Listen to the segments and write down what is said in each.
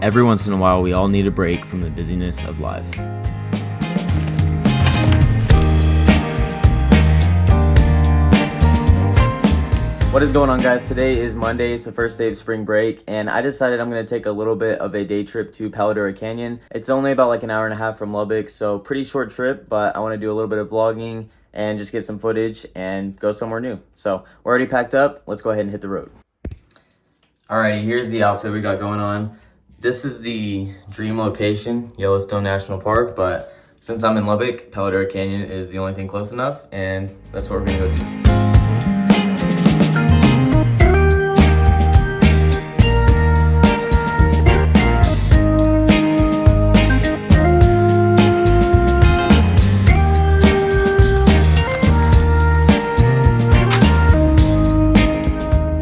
Every once in a while, we all need a break from the busyness of life. What is going on, guys? Today is Monday. It's the first day of spring break, and I decided I'm going to take a little bit of a day trip to Palo Duro Canyon. It's only about like an hour and a half from Lubbock, so pretty short trip, but I want to do a little bit of vlogging and just get some footage and go somewhere new. So we're already packed up. Let's go ahead and hit the road. Alrighty, here's the outfit we got going on. This is the dream location, Yellowstone National Park, but since I'm in Lubbock, Palo Duro Canyon is the only thing close enough, and that's what we're gonna go do.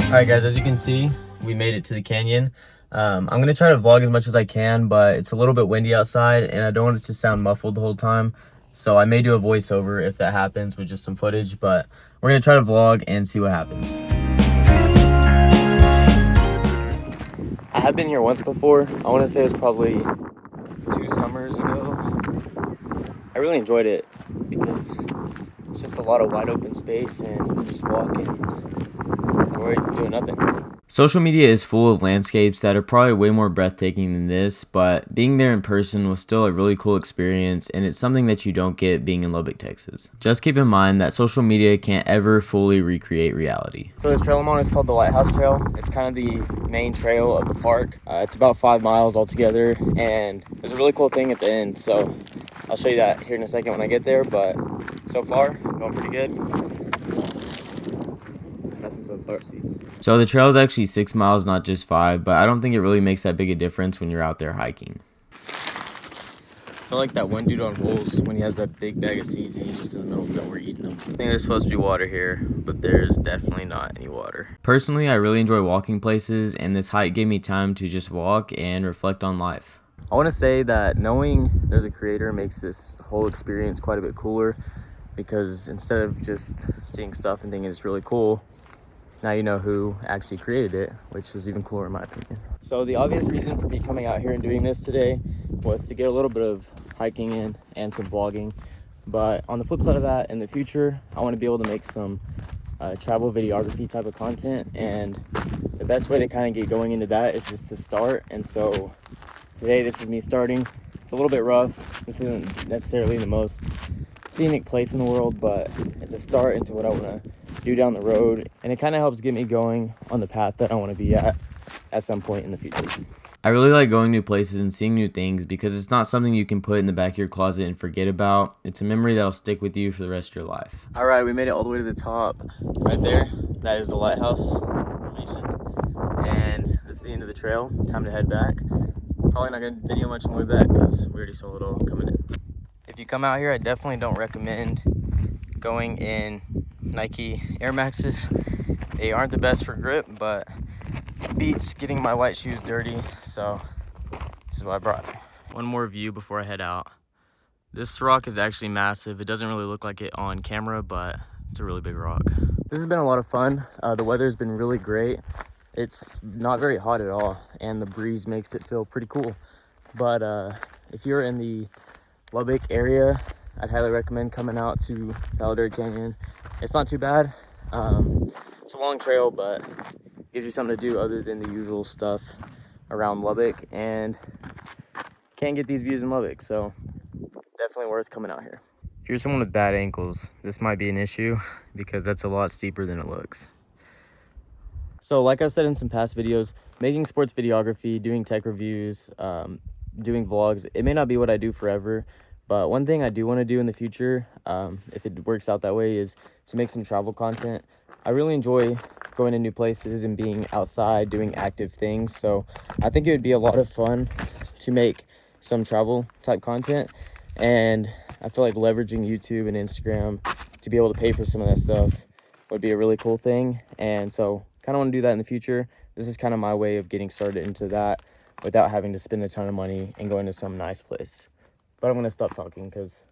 Alright guys, as you can see, we made it to the canyon. I'm going to try to vlog as much as I can, but it's a little bit windy outside and I don't want it to sound muffled the whole time. So I may do a voiceover if that happens with just some footage, but we're going to try to vlog and see what happens. I have been here once before. I want to say it was probably 2 summers ago. I really enjoyed it because it's just a lot of wide open space and you can just walk and enjoy doing nothing. Social media is full of landscapes that are probably way more breathtaking than this, but being there in person was still a really cool experience, and it's something that you don't get being in Lubbock, Texas. Just keep in mind that social media can't ever fully recreate reality. So this trail I'm on is called the Lighthouse Trail. It's kind of the main trail of the park. It's about 5 miles altogether, and there's a really cool thing at the end, so I'll show you that here in a second when I get there, but so far, going pretty good. So the trail is actually 6 miles, not just 5, but I don't think it really makes that big a difference when you're out there hiking. I feel like that one dude on holes when he has that big bag of seeds and he's just in the middle of nowhere eating them. I think there's supposed to be water here, but there's definitely not any water. Personally, I really enjoy walking places, and this hike gave me time to just walk and reflect on life. I want to say that knowing there's a creator makes this whole experience quite a bit cooler, because instead of just seeing stuff and thinking it's really cool, now you know who actually created it, which is even cooler in my opinion. So the obvious reason for me coming out here and doing this today was to get a little bit of hiking in and some vlogging. But on the flip side of that, in the future, I want to be able to make some travel videography type of content. And the best way to kind of get going into that is just to start. And so today, this is me starting. It's a little bit rough. This isn't necessarily the most scenic place in the world, but it's a start into what I want to do down the road, and it kind of helps get me going on the path that I want to be at some point in the future. I really like going new places and seeing new things because it's not something you can put in the back of your closet and forget about. It's a memory that'll stick with you for the rest of your life. All right, we made it all the way to the top. Right there, that is the lighthouse formation, and this is the end of the trail. Time to head back. Probably not going to video much on the way back because we already saw it all coming in. If you come out here, I definitely don't recommend going in Nike Air Maxes. They aren't the best for grip, but it beats getting my white shoes dirty, so this is what I brought. One more view before I head out. This rock is actually massive. It doesn't really look like it on camera, but it's a really big rock. This has been a lot of fun. The weather's been really great. It's not very hot at all, and the breeze makes it feel pretty cool. But if you're in the Lubbock area, I'd highly recommend coming out to Palo Duro Canyon. It's not too bad. It's a long trail, but gives you something to do other than the usual stuff around Lubbock, and can't get these views in Lubbock, so definitely worth coming out here. If you're someone with bad ankles, this might be an issue because that's a lot steeper than it looks. So like I've said in some past videos, making sports videography, doing tech reviews, doing vlogs, it may not be what I do forever, but one thing I do want to do in the future, if it works out that way, is to make some travel content. I really enjoy going to new places and being outside doing active things, so I think it would be a lot of fun to make some travel type content, and I feel like leveraging YouTube and Instagram to be able to pay for some of that stuff would be a really cool thing, and so kind of want to do that in the future. This is kind of my way of getting started into that without having to spend a ton of money and going to some nice place. But I'm going to stop talking because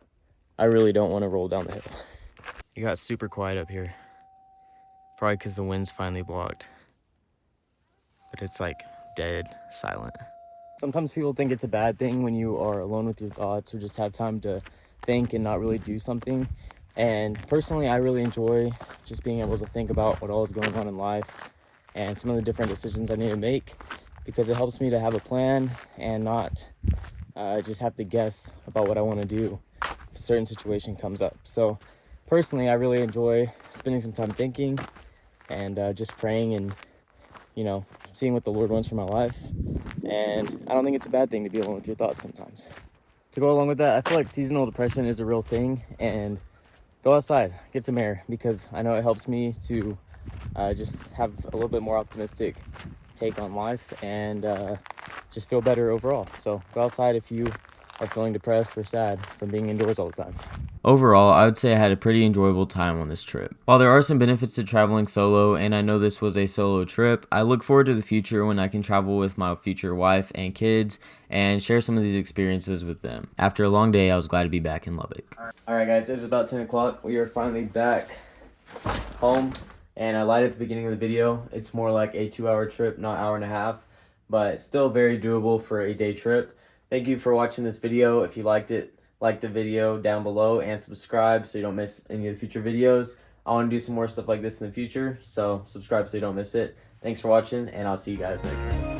I really don't want to roll down the hill. It got super quiet up here. Probably because the wind's finally blocked. But it's like dead silent. Sometimes people think it's a bad thing when you are alone with your thoughts or just have time to think and not really do something. And personally, I really enjoy just being able to think about what all is going on in life and some of the different decisions I need to make, because it helps me to have a plan and not just have to guess about what I want to do if a certain situation comes up. So personally, I really enjoy spending some time thinking and just praying and, seeing what the Lord wants for my life. And I don't think it's a bad thing to be alone with your thoughts sometimes. To go along with that, I feel like seasonal depression is a real thing, and go outside, get some air, because I know it helps me to just have a little bit more optimistic take on life and just feel better overall. So go outside if you are feeling depressed or sad from being indoors all the time. Overall, I would say I had a pretty enjoyable time on this trip. While there are some benefits to traveling solo, and I know this was a solo trip, I look forward to the future when I can travel with my future wife and kids and share some of these experiences with them. After a long day, I was glad to be back in Lubbock. Alright guys, it is about 10 o'clock. We are finally back home, and I lied at the beginning of the video. It's more like a 2-hour trip, not hour and a half, but still very doable for a day trip. Thank you for watching this video. If you liked it, like the video down below and subscribe so you don't miss any of the future videos. I want to do some more stuff like this in the future, so subscribe so you don't miss it. Thanks for watching, and I'll see you guys next time.